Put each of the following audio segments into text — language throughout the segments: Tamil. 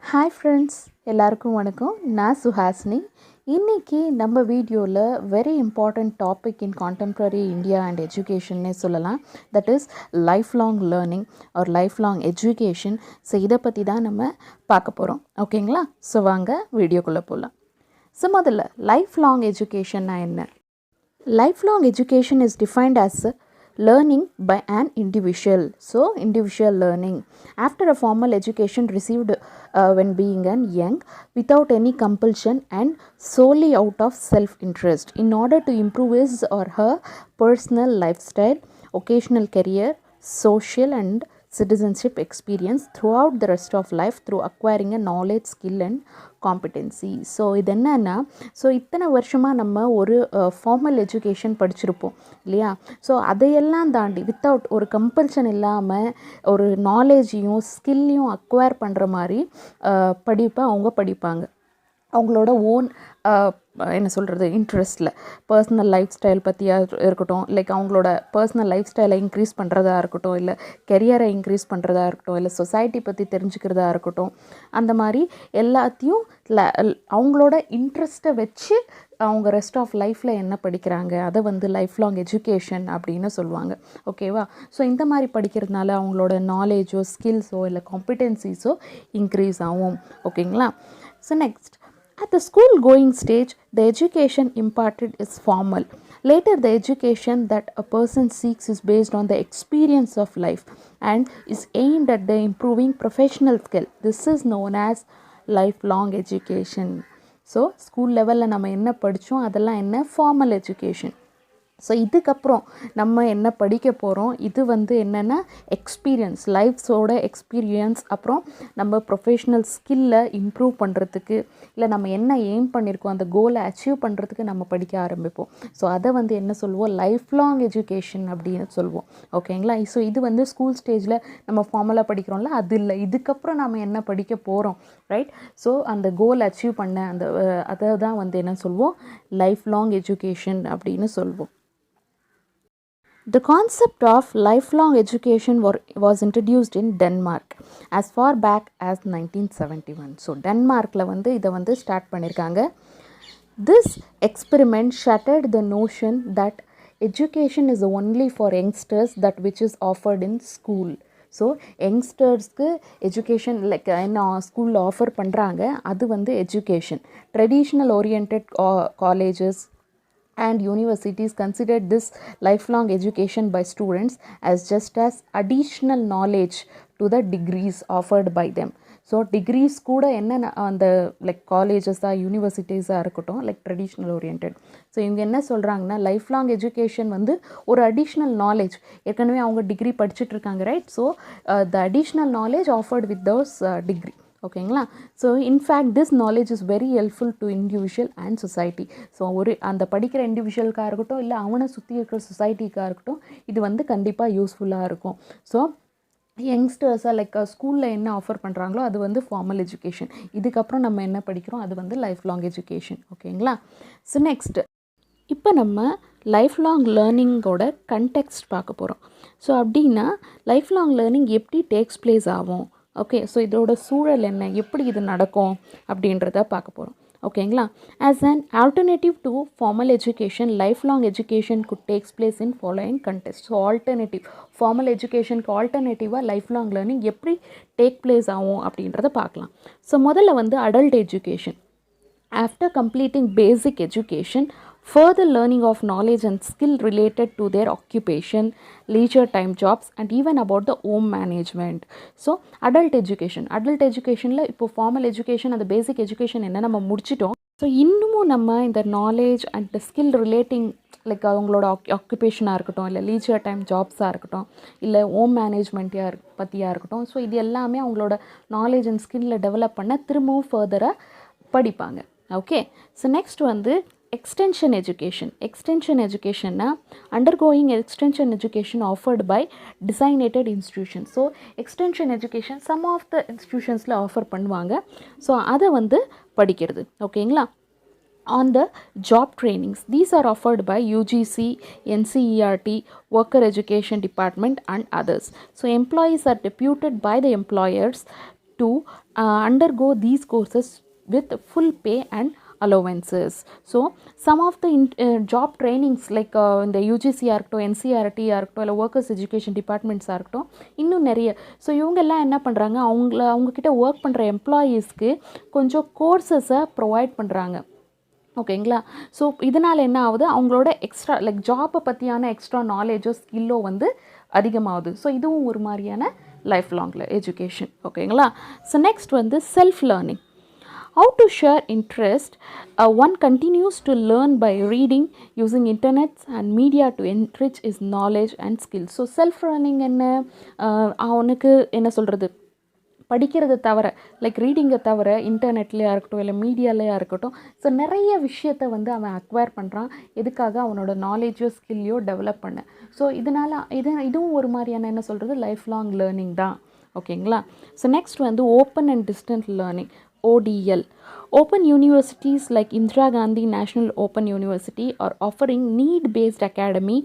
ஹாய் ஃப்ரெண்ட்ஸ், எல்லாருக்கும் வணக்கம். நான் சுஹாசினி. இன்றைக்கி நம்ம வீடியோவில் very important topic in contemporary India and எஜுகேஷன்னே சொல்லலாம். That is life long learning or life long education. So இதை பற்றி தான் நம்ம பார்க்க போகிறோம். ஓகேங்களா? ஸோ வாங்க வீடியோக்குள்ளே போகலாம். ஸோ முதல்ல லைஃப் லாங் எஜுகேஷன்னா என்ன? Lifelong education is defined as learning by an individual. So, individual learning after a formal education received when being young without any compulsion and solely out of self-interest in order to improve his or her personal lifestyle, occasional career, social and citizenship experience throughout the rest of life through acquiring a knowledge, skill and competency. So இது என்னன்னா, ஸோ இத்தனை வருஷமாக நம்ம ஒரு ஃபார்மல் எஜுகேஷன் படிச்சிருப்போம் இல்லையா? ஸோ அதையெல்லாம் தாண்டி வித்தவுட் ஒரு கம்பல்ஷன் இல்லாமல் ஒரு நாலேஜையும் ஸ்கில்லையும் அக்வயர் பண்ணுற மாதிரி அவங்க படிப்பாங்க. அவங்களோட ஓன் என்ன சொல்கிறது, இன்ட்ரெஸ்ட்டில் பர்சனல் லைஃப் ஸ்டைல் பற்றியாக இருக்கட்டும், லைக் அவங்களோட பர்சனல் லைஃப் ஸ்டைலை இன்க்ரீஸ் பண்ணுறதா இருக்கட்டும், இல்லை கெரியரை இன்க்ரீஸ் பண்ணுறதா இருக்கட்டும், இல்லை சொசைட்டி பற்றி தெரிஞ்சுக்கிறதா இருக்கட்டும், அந்த மாதிரி எல்லாத்தையும் அவங்களோட இன்ட்ரெஸ்ட்டை வச்சு அவங்க ரெஸ்ட் ஆஃப் லைஃப்பில் என்ன படிக்கிறாங்க அதை லைஃப் லாங் எஜுகேஷன் அப்படின்னு சொல்லுவாங்க. ஓகேவா? ஸோ இந்த மாதிரி படிக்கிறதுனால அவங்களோட நாலேஜோ ஸ்கில்ஸோ இல்லை காம்பிடென்சிஸோ இன்க்ரீஸ் ஆகும். ஓகேங்களா? So next, at the school going stage, the education imparted is formal. Later, the education that a person seeks is based on the experience of life and is aimed at the improving professional skill. This is known as lifelong education. So, school level நம்ம என்ன படித்தோம் அதெல்லாம் என்ன ஃபார்மல் எஜுகேஷன். ஸோ இதுக்கப்புறம் நம்ம என்ன படிக்க போகிறோம், இது என்னென்னா எக்ஸ்பீரியன்ஸ், லைஃப்ஸோட எக்ஸ்பீரியன்ஸ், அப்புறம் நம்ம ப்ரொஃபஷ்னல் ஸ்கில்லை இம்ப்ரூவ் பண்ணுறதுக்கு, இல்லை நம்ம என்ன எய்ம் பண்ணியிருக்கோம் அந்த கோலை அச்சீவ் பண்ணுறதுக்கு நம்ம படிக்க ஆரம்பிப்போம். ஸோ அதை என்ன சொல்லுவோம், லைஃப் லாங் எஜுகேஷன் அப்படின்னு சொல்லுவோம். ஓகேங்களா? ஸோ இது ஸ்கூல் ஸ்டேஜில் நம்ம ஃபார்மலாக படிக்கிறோம்ல, அது இல்லை. இதுக்கப்புறம் நம்ம என்ன படிக்க போகிறோம், ரைட்? ஸோ அந்த கோல் அச்சீவ் பண்ண அதை தான் என்ன சொல்லுவோம், லைஃப் லாங் எஜுகேஷன் அப்படின்னு சொல்லுவோம். The concept of lifelong education was introduced in Denmark as far back as 1971. So, டென்மார்க்கில் இதை ஸ்டார்ட் பண்ணியிருக்காங்க. This experiment shattered the notion that education is only for youngsters that which is offered in school. So யங்ஸ்டர்ஸ்க்கு எஜுகேஷன் லைக் என்ன ஸ்கூலில் ஆஃபர் பண்ணுறாங்க, அது education. Traditional orient colleges and universities considered this lifelong education by students as just as additional knowledge to the degrees offered by them. So degrees கூட என்ன அந்த லைக் காலேஜஸாக யூனிவர்சிட்டிஸாக இருக்கட்டும், லைக் ட்ரெடிஷ்னல் ஓரியன்ட். ஸோ இவங்க என்ன சொல்கிறாங்கன்னா, லைஃப் லாங் எஜுகேஷன் ஒரு அடிஷ்னல் நாலேஜ், ஏற்கனவே அவங்க டிகிரி படிச்சுட்ருக்காங்க, right? So the additional knowledge offered with those degree. ஓகேங்களா? So in fact this knowledge is very helpful to individual and society. So அந்த படிக்கிற இண்டிவிஜுவலுக்காக இருக்கட்டும், இல்லை அவனை சுற்றி இருக்கிற சொசைட்டிக்காக இருக்கட்டும், இது கண்டிப்பாக யூஸ்ஃபுல்லாக இருக்கும். ஸோ யங்ஸ்டர்ஸாக லைக் ஸ்கூலில் என்ன ஆஃபர் பண்ணுறாங்களோ அது ஃபார்மல் எஜுகேஷன். இதுக்கப்புறம் நம்ம என்ன படிக்கிறோம் அது லைஃப் லாங் எஜுகேஷன். ஓகேங்களா? ஸோ நெக்ஸ்ட், இப்போ நம்ம லைஃப் லாங் லேர்னிங்கோட கண்டெக்ஸ்ட் பார்க்க போகிறோம். ஸோ அப்படின்னா லைஃப் லாங் லேர்னிங் எப்படி டேக்ஸ் பிளேஸ் ஆகும், ஓகே? ஸோ இதோட சூழல் என்ன, எப்படி இது நடக்கும் அப்படின்றத பார்க்க போகிறோம். ஓகேங்களா? As an alternative to formal education, life long education could takes place in following context. So alternative, formal எஜுகேஷனுக்கு ஆல்டர்னேட்டிவாக லைஃப் லாங் லேர்னிங் எப்படி டேக் பிளேஸ் ஆகும் அப்படின்றத பார்க்கலாம். ஸோ முதல்ல adult education. After completing basic education, further learning of knowledge and skill related to their occupation, leisure time jobs and even about the home management. So adult educationல இப்போ ஃபார்மல் எஜுகேஷன் அந்த பேசிக் எஜுகேஷன் என்ன நம்ம முடிச்சிட்டோம். ஸோ இன்னமும் நம்ம இந்த knowledge and skill relating like அவங்களோட ஆக்குபேஷனாக இருக்கட்டும், இல்லை லீஜர் டைம் ஜாப்ஸாக இருக்கட்டும், இல்லை ஹோம் மேனேஜ்மெண்ட்டாக பற்றியாக இருக்கட்டும், ஸோ இது எல்லாமே அவங்களோட நாலேஜ் அண்ட் ஸ்கில்லை டெவலப் பண்ண திரும்பவும் ஃபர்தராக படிப்பாங்க. Okay? So next extension education na undergoing extension education offered by designated institutions. So extension education some of the institutions la offer பண்ணுவாங்க. ஸோ அதை படிக்கிறது. ஓகேங்களா? on the job trainings. These are offered by UGC, NCERT, Worker Education Department and others. So employees are deputed by the employers to undergo these courses with full pay and allowances. So some of the job trainings like in the UGC இருக்கட்டும் NCERT இருக்கட்டும் இல்லை ஒர்க்கர்ஸ் எஜுகேஷன் டிபார்ட்மெண்ட்ஸாக இருக்கட்டும் இன்னும் நிறைய. ஸோ இவங்கெல்லாம் என்ன பண்ணுறாங்க, அவங்கக்கிட்ட ஒர்க் பண்ணுற எம்ப்ளாயீஸ்க்கு கொஞ்சம் கோர்சஸை ப்ரொவைட் பண்ணுறாங்க. ஓகேங்களா. ஸோ இதனால் என்ன ஆகுது, அவங்களோட எக்ஸ்ட்ரா லைக் ஜாப்பை பற்றியான எக்ஸ்ட்ரா நாலேஜோ ஸ்கில்லோ வந்து அதிகமாகுது. ஸோ இதுவும் ஒரு மாதிரியான லைஃப் லாங்கில் எஜுகேஷன். ஓகேங்களா. ஸோ நெக்ஸ்ட் வந்து self learning. How to share interest? One continues to learn by reading, using internet and media to enrich his knowledge and skills. So self learning என்ன, அவனுக்கு என்ன சொல்கிறது, படிக்கிறத தவிர லைக் ரீடிங்கை தவிர இன்டர்நெட்லேயா இருக்கட்டும் இல்லை மீடியாலேயா இருக்கட்டும், ஸோ நிறைய விஷயத்தை வந்து அவன் அக்வயர் பண்ணுறான். எதுக்காக, அவனோட நாலேஜோ ஸ்கில்லையோ டெவலப் பண்ண. ஸோ இதனால் இதுவும் ஒரு மாதிரியான என்ன சொல்கிறது லைஃப் லாங் லேர்னிங் தான். ஓகேங்களா. ஸோ நெக்ஸ்ட் வந்து open and distant learning, ODL. Open universities like Indira Gandhi National Open University are offering need-based academy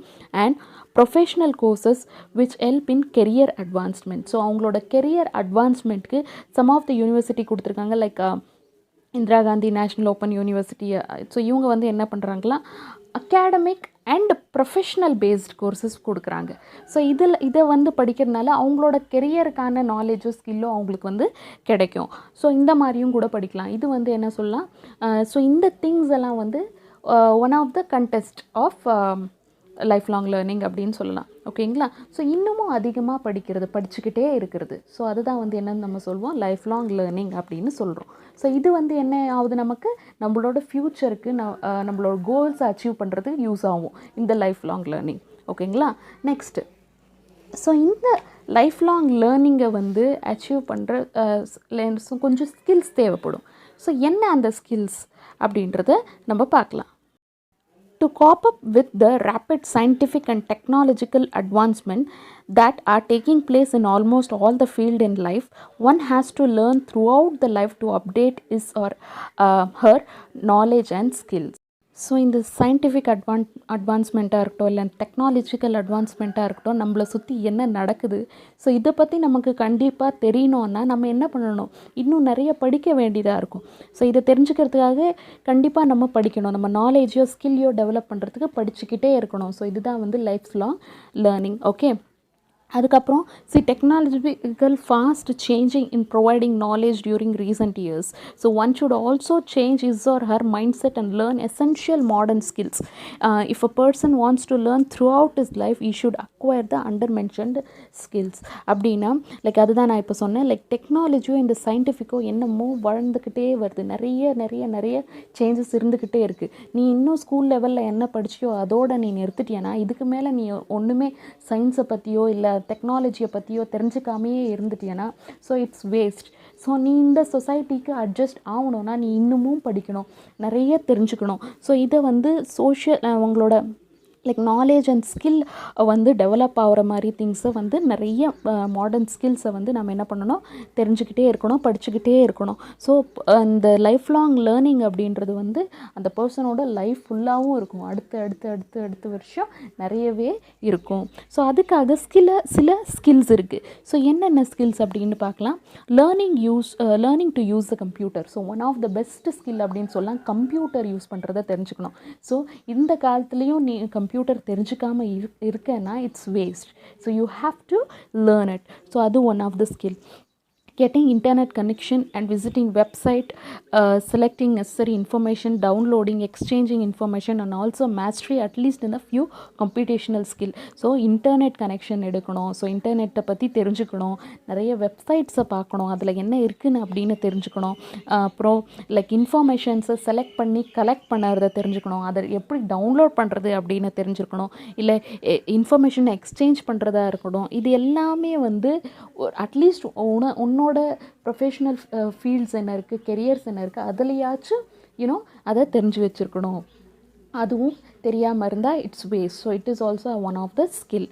and professional courses which help in career advancement. So அவங்களோட career advancementக்கு some of the university கொடுத்துருக்காங்க like Indira Gandhi national open university. So இவங்க வந்து என்ன பண்ணுறாங்களா, academic and professional based courses கொடுக்குறாங்க. ஸோ இதை வந்து படிக்கிறதுனால அவங்களோட கெரியருக்கான நாலேஜோ ஸ்கில்லோ அவங்களுக்கு வந்து கிடைக்கும். ஸோ இந்த மாதிரியும் கூட படிக்கலாம். இது வந்து என்ன சொல்லலாம், ஸோ இந்த திங்ஸ் எல்லாம் வந்து one of the contest of life long learning அப்படின்னு சொல்லலாம். ஓகேங்களா. ஸோ இன்னமும் அதிகமாக படிச்சுக்கிட்டே இருக்கிறது. ஸோ அதுதான் வந்து என்னன்னு நம்ம சொல்வோம் லைஃப் லாங் லேர்னிங் அப்படின்னு சொல்கிறோம். ஸோ இது வந்து என்ன ஆகுது, நமக்கு நம்மளோட ஃப்யூச்சருக்கு நம்மளோட கோல்ஸை அச்சீவ் பண்ணுறது யூஸ் ஆகும் இந்த லைஃப் லாங் லேர்னிங். ஓகேங்களா. நெக்ஸ்ட்டு, ஸோ இந்த லைஃப் லாங் லேர்னிங்கை வந்து அச்சீவ் பண்ணுற கொஞ்சம் ஸ்கில்ஸ் தேவைப்படும். ஸோ என்ன அந்த ஸ்கில்ஸ் அப்படின்றத நம்ம பார்க்கலாம். To cope up with the rapid scientific and technological advancement that are taking place in almost all the field in life, one has to learn throughout the life to update his or her knowledge and skills. So இந்த சயின்டிஃபிக் அட்வான்ஸ்மெண்ட்டாக இருக்கட்டும் இல்லை டெக்னாலஜிக்கல் அட்வான்ஸ்மெண்ட்டாக இருக்கட்டும், நம்மளை சுற்றி என்ன நடக்குது, ஸோ இதை பற்றி நமக்கு கண்டிப்பாக தெரியணுன்னா நம்ம என்ன பண்ணணும், இன்னும் நிறைய படிக்க வேண்டியதாக இருக்கும். ஸோ இதை தெரிஞ்சுக்கிறதுக்காக கண்டிப்பாக நம்ம படிக்கணும். நம்ம நாலேஜோ ஸ்கில்லையோ டெவலப் பண்ணுறதுக்கு படிச்சுக்கிட்டே இருக்கணும். ஸோ இதுதான் வந்து லைஃப் லாங் லேர்னிங். ஓகே. அதுக்கப்புறம் technological fast changing in providing knowledge during recent years. So one should also change is R her mind set and learn essential modern skills. If a person wants to learn through out is life he should acquire the under mentioned skills. அப்படின்னா லைக் அதுதான் நான் இப்போ சொன்னேன், லைக் டெக்னாலஜியோ இந்த சயின்டிஃபிக்கோ என்னமோ வளர்ந்துக்கிட்டே வருது, நிறைய நிறைய நிறைய சேஞ்சஸ் இருந்துக்கிட்டே இருக்குது. நீ இன்னும் ஸ்கூல் லெவலில் என்ன படிச்சியோ அதோடு நீ நிறுத்திட்டியனா இதுக்கு மேலே நீ ஒன்றுமே சயின்ஸை பற்றியோ இல்லை டெக்னாலஜியை பற்றியோ தெரிஞ்சுக்காமையே இருந்துட்டியனா ஸோ இட்ஸ் வேஸ்ட். ஸோ நீ இந்த சொசைட்டிக்கு அட்ஜஸ்ட் ஆகணுன்னா நீ இன்னமும் படிக்கணும், நிறைய தெரிஞ்சுக்கணும். ஸோ இதை வந்து உங்களோட லைக் நாலேஜ் அண்ட் ஸ்கில் வந்து டெவலப் ஆகிற மாதிரி திங்ஸை வந்து நிறைய மாடர்ன் ஸ்கில்ஸை வந்து நம்ம என்ன பண்ணணும், தெரிஞ்சுக்கிட்டே இருக்கணும், படிச்சுக்கிட்டே இருக்கணும். ஸோ இந்த லைஃப் லாங் லேர்னிங் அப்படின்றது வந்து அந்த பர்சனோட லைஃப் ஃபுல்லாகவும் இருக்கும், அடுத்த வருஷம் நிறையவே இருக்கும். ஸோ அதுக்காக சில ஸ்கில்ஸ் இருக்குது. ஸோ என்னென்ன ஸ்கில்ஸ் அப்படின்னு பார்க்கலாம். Learning to use the computer. So one of the best skill அப்படின்னு சொல்லலாம் கம்ப்யூட்டர் யூஸ் பண்ணுறதை தெரிஞ்சுக்கணும். ஸோ இந்த காலத்துலேயும் நீ கம்ப்யூட்டர் தெரிஞ்சுக்காமல் இருக்கேன்னா it's waste. So you have to learn it. So அது one of the skill. Getting internet connection and visiting website, selecting necessary information, downloading, exchanging information and also mastery at least in a few computational skill. So internet connection எடுக்கணும், ஸோ இன்டர்நெட்டை பற்றி தெரிஞ்சுக்கணும், நிறைய வெப்சைட்ஸை பார்க்கணும், அதில் என்ன இருக்குன்னு அப்படின்னு தெரிஞ்சுக்கணும். அப்புறம் லைக் இன்ஃபர்மேஷன்ஸை செலக்ட் பண்ணி கலெக்ட் பண்ணுறதை தெரிஞ்சுக்கணும், அதை எப்படி டவுன்லோட் பண்ணுறது அப்படின்னு தெரிஞ்சுக்கணும், இல்லை இன்ஃபர்மேஷனை எக்ஸ்சேஞ்ச் பண்ணுறதா இருக்கணும். இது எல்லாமே வந்து அட்லீஸ்ட் உன்னோட ப்ரொஃபஷ்னல் ஃபீல்ட்ஸ் என்ன இருக்குது, கெரியர்ஸ் என்ன இருக்குது, அதுலையாச்சும் யூனோ அதை தெரிஞ்சு வச்சுருக்கணும். அதுவும் தெரியாமல் இருந்தால் it's waste. So it is also one of the skill.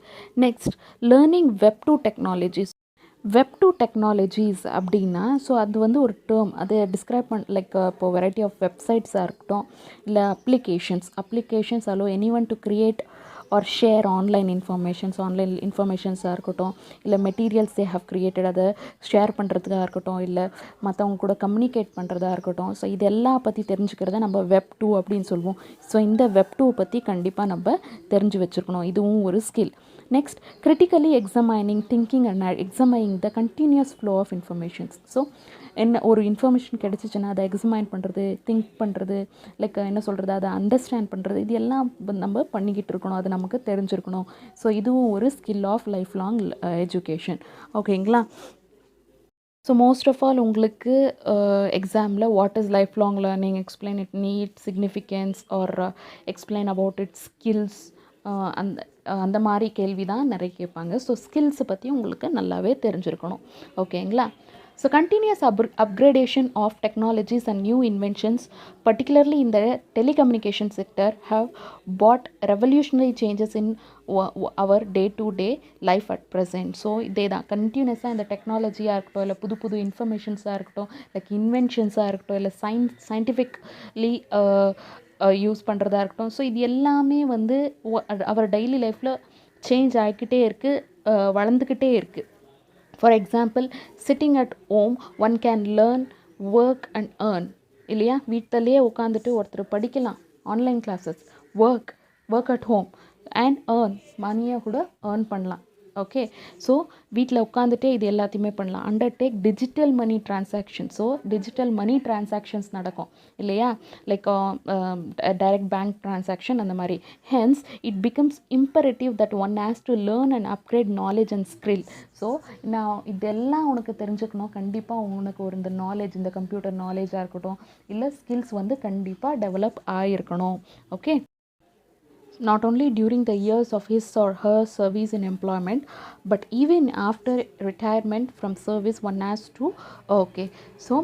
Next, learning web two technologies. Web two technologies அப்படின்னா ஸோ அது வந்து ஒரு டேர்ம், அதை டிஸ்கிரைப் லைக் இப்போ வெரைட்டி ஆஃப் வெப்சைட்ஸாக இருக்கட்டும் இல்லை applications allow anyone to create or share online இன்ஃபர்மேஷன்ஸாக இருக்கட்டும், இல்லை மெட்டீரியல்ஸ் தே ஹவ் கிரியேட்டட் அதை ஷேர் பண்ணுறதுக்காக இருக்கட்டும், இல்லை மற்றவங்க கூட கம்யூனிகேட் பண்ணுறதா இருக்கட்டும். ஸோ இதெல்லாம் பற்றி தெரிஞ்சுக்கிறத நம்ம Web 2 அப்படின்னு சொல்லுவோம். ஸோ இந்த Web 2 பற்றி கண்டிப்பாக நம்ம தெரிஞ்சு வச்சுருக்கணும். இதுவும் ஒரு skill. Next, critically examining, thinking and examining the continuous flow of informations. So என்ன ஒரு இன்ஃபர்மேஷன் கிடச்சிச்சின்னா அதை எக்ஸாமைன் பண்ணுறது, திங்க் பண்ணுறது, லைக் என்ன சொல்கிறது, அதை அண்டர்ஸ்டாண்ட் பண்ணுறது, இது எல்லாம் நம்ம பண்ணிக்கிட்டு இருக்கணும். அது நமக்கு தெரிஞ்சிருக்கணும். ஸோ இதுவும் ஒரு skill of life long education. ஓகேங்களா? ஸோ மோஸ்ட் ஆஃப் ஆல் உங்களுக்கு எக்ஸாமில் what is life long learning, explain it need significance or explain about it skills, அந்த அந்த மாதிரி கேள்வி தான் நிறைய கேட்பாங்க. ஸோ ஸ்கில்ஸை பற்றி உங்களுக்கு நல்லாவே தெரிஞ்சிருக்கணும். ஓகேங்களா? So continuous upgradation of technologies and new inventions, particularly in the telecommunication sector, have brought revolutionary changes in our day-to-day life at present. So இதே தான் கண்டினியூஸாக இந்த டெக்னாலஜியாக இருக்கட்டும், இல்லை புது புது இன்ஃபர்மேஷன்ஸாக இருக்கட்டும், லைக் இன்வென்ஷன்ஸாக இருக்கட்டும், இல்லை சயின்டிஃபிக்லி யூஸ் பண்ணுறதா இருக்கட்டும். ஸோ இது எல்லாமே வந்து அவர் டெய்லி லைஃப்பில் சேஞ்ச் ஆகிக்கிட்டே இருக்குது, வளர்ந்துக்கிட்டே இருக்குது. For example, sitting at home one can learn, work and earn. இல்லையா? வீட்டிலே உட்காந்துட்டு ஒருத்தர் படிக்கலாம், online classes, work at home and earn, மணியை கூட ஏர்ன் பண்ணலாம். ஓகே, ஸோ வீட்டில் உட்காந்துட்டே இது எல்லாத்தையுமே பண்ணலாம். Undertake digital money transaction. So digital money transactions நடக்கும் இல்லையா? லைக் டைரக்ட் பேங்க் டிரான்சாக்ஷன் அந்த மாதிரி. Hence it becomes imperative that one has to learn and upgrade knowledge and skill. So நான் இதெல்லாம் உனக்கு தெரிஞ்சுக்கணும். கண்டிப்பாக உனக்கு ஒரு இந்த நாலேஜ், இந்த கம்ப்யூட்டர் நாலேஜாக இருக்கட்டும், இல்லை ஸ்கில்ஸ் வந்து கண்டிப்பாக டெவலப் ஆகிருக்கணும். Okay, not only during the years of his or her service in employment, but even after retirement from service one has to, okay, so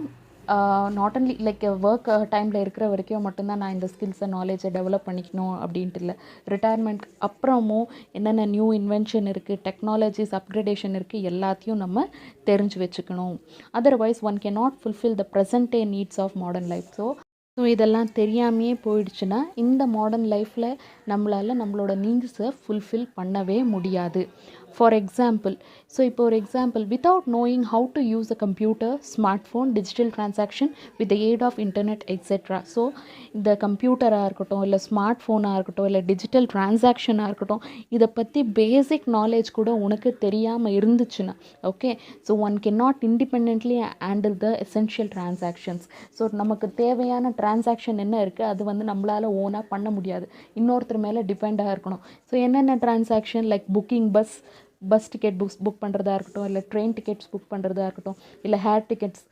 not only like work டைமில் இருக்கிற வரைக்கும் மட்டும்தான் நான் இந்த ஸ்கில்ஸை நாலேஜை டெவலப் பண்ணிக்கணும் அப்படின்ட்டு இல்லை. ரிட்டையர்மெண்ட் அப்புறமும் என்னென்ன நியூ இன்வென்ஷன் இருக்குது, டெக்னாலஜிஸ் அப்கிரேடேஷன் இருக்குது, எல்லாத்தையும் நம்ம தெரிஞ்சு வச்சுக்கணும். Otherwise one can not fulfil the present day needs of modern life. So இதெல்லாம் தெரியாமையே போயிடுச்சுன்னா இந்த மாடர்ன் லைஃப்பில் நம்மளோட நீட்ஸை ஃபுல்ஃபில் பண்ணவே முடியாது. ஃபார் எக்ஸாம்பிள், ஸோ இப்போ ஒரு example, without knowing how to use a computer, smart phone, digital transaction with the aid of internet etcetera. So இந்த கம்ப்யூட்டராக இருக்கட்டும், இல்லை ஸ்மார்ட் ஃபோனாக இருக்கட்டும், இல்லை டிஜிட்டல் டிரான்சாக்ஷனாக இருக்கட்டும், இதை பற்றி பேசிக் நாலேஜ் கூட உனக்கு தெரியாமல் இருந்துச்சுன்னா, okay, so one can not independently handle the essential transactions. So நமக்கு தேவையான டிரான்சாக்ஷன் என்ன இருக்குது, அது வந்து நம்மளால் ஓனாக பண்ண முடியாது, இன்னொருத்தர் மேலே டிபெண்டாக இருக்கணும். ஸோ என்னென்ன transaction, like booking bus ticket book பண்ணுறதா இருக்கட்டும், இல்லை ட்ரெயின் டிக்கெட்ஸ் புக் பண்ணுறதா இருக்கட்டும், இல்லை hair tickets,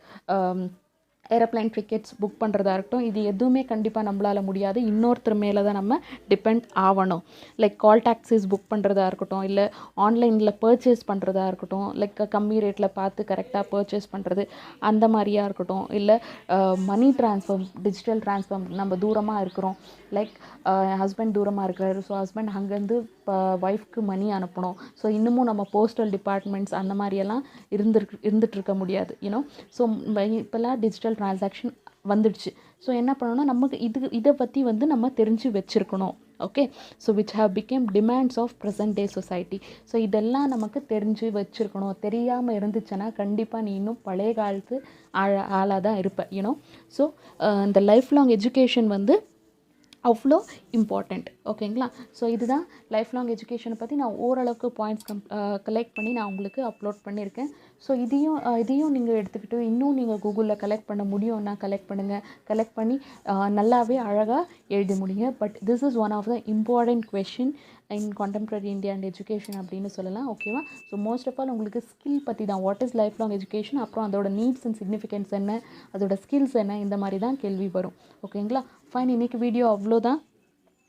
aeroplane tickets book பண்ணுறதா இருக்கட்டும், இது எதுவுமே கண்டிப்பாக நம்மளால் முடியாது, இன்னொருத்தர் மேலே தான் நம்ம டிபெண்ட் ஆகணும். லைக் கால் டாக்ஸிஸ் புக் பண்ணுறதா இருக்கட்டும், இல்லை ஆன்லைனில் பர்ச்சேஸ் பண்ணுறதா இருக்கட்டும், லைக் கம்மி ரேட்டில் பார்த்து கரெக்டாக பர்ச்சேஸ் பண்ணுறது அந்த மாதிரியாக இருக்கட்டும், இல்லை மணி ட்ரான்ஸ்ஃபர், டிஜிட்டல் ட்ரான்ஸ்ஃபர், நம்ம தூரமாக இருக்கிறோம், லைக் ஹஸ்பண்ட் தூரமாக இருக்கிறாரு, ஸோ ஹஸ்பண்ட் அங்கேருந்து ஒய்ஃப்க்கு மணி அனுப்பணும். ஸோ இன்னமும் நம்ம போஸ்டல் டிபார்ட்மெண்ட்ஸ் அந்த மாதிரியெல்லாம் இருந்துகிட்ருக்க முடியாது, யூனோ. ஸோ இப்போல்லாம் டிஜிட்டல் டிரான்சாக்ஷன் வந்துடுச்சு. ஸோ என்ன பண்ணணும்னா நமக்கு இதை பற்றி வந்து நம்ம தெரிஞ்சு வச்சுருக்கணும். Okay, so which have become demands of present day society. So இதெல்லாம் நமக்கு தெரிஞ்சு வச்சுருக்கணும். தெரியாமல் இருந்துச்சுன்னா கண்டிப்பாக நீ இன்னும் பழைய காலத்து ஆளாக தான் இருப்ப, யூனோ. ஸோ இந்த லைஃப் லாங் எஜுகேஷன் வந்து அவ்வளோ இம்பார்ட்டண்ட். ஓகேங்களா? ஸோ இதுதான் லைஃப் லாங் எஜுகேஷனை பற்றி நான் ஓரளவுக்கு பாயிண்ட்ஸ் கலெக்ட் பண்ணி நான் உங்களுக்கு அப்லோட் பண்ணியிருக்கேன். ஸோ இதையும் நீங்கள் எடுத்துக்கிட்டு இன்னும் நீங்கள் கூகுளில் கலெக்ட் பண்ண முடியும்னா கலெக்ட் பண்ணுங்கள். கலெக்ட் பண்ணி நல்லாவே அழகாக எழுத முடியுங்க. But this is one of the important question in contemporary India and education அப்படின்னு சொல்லலாம். ஓகேவா? ஸோ மோஸ்ட் ஆஃப் ஆல் உங்களுக்கு ஸ்கில் பற்றி தான், what is life long education, அப்புறம் அதோட நீட்ஸ் அண்ட் சிக்னிஃபிகன்ஸ் என்ன, அதோட ஸ்கில்ஸ் என்ன, இந்த மாதிரி தான் கேள்வி வரும். ஓகேங்களா? ஃபைன். இன்றைக்கி வீடியோ அவ்வளோதான்.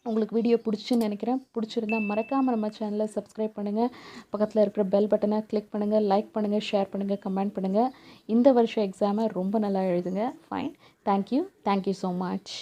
உங்களுக்கு வீடியோ பிடிச்சுன்னு நினைக்கிறேன். பிடிச்சிருந்தா மறக்காமல் நம்ம சேனலை சப்ஸ்கிரைப் பண்ணுங்கள், பக்கத்தில் இருக்கிற பெல் பட்டனை கிளிக் பண்ணுங்கள், லைக் பண்ணுங்கள், ஷேர் பண்ணுங்கள், கமெண்ட் பண்ணுங்கள். இந்த வருஷம் எக்ஸாமை ரொம்ப நல்லா எழுதுங்க. ஃபைன். Thank you so much.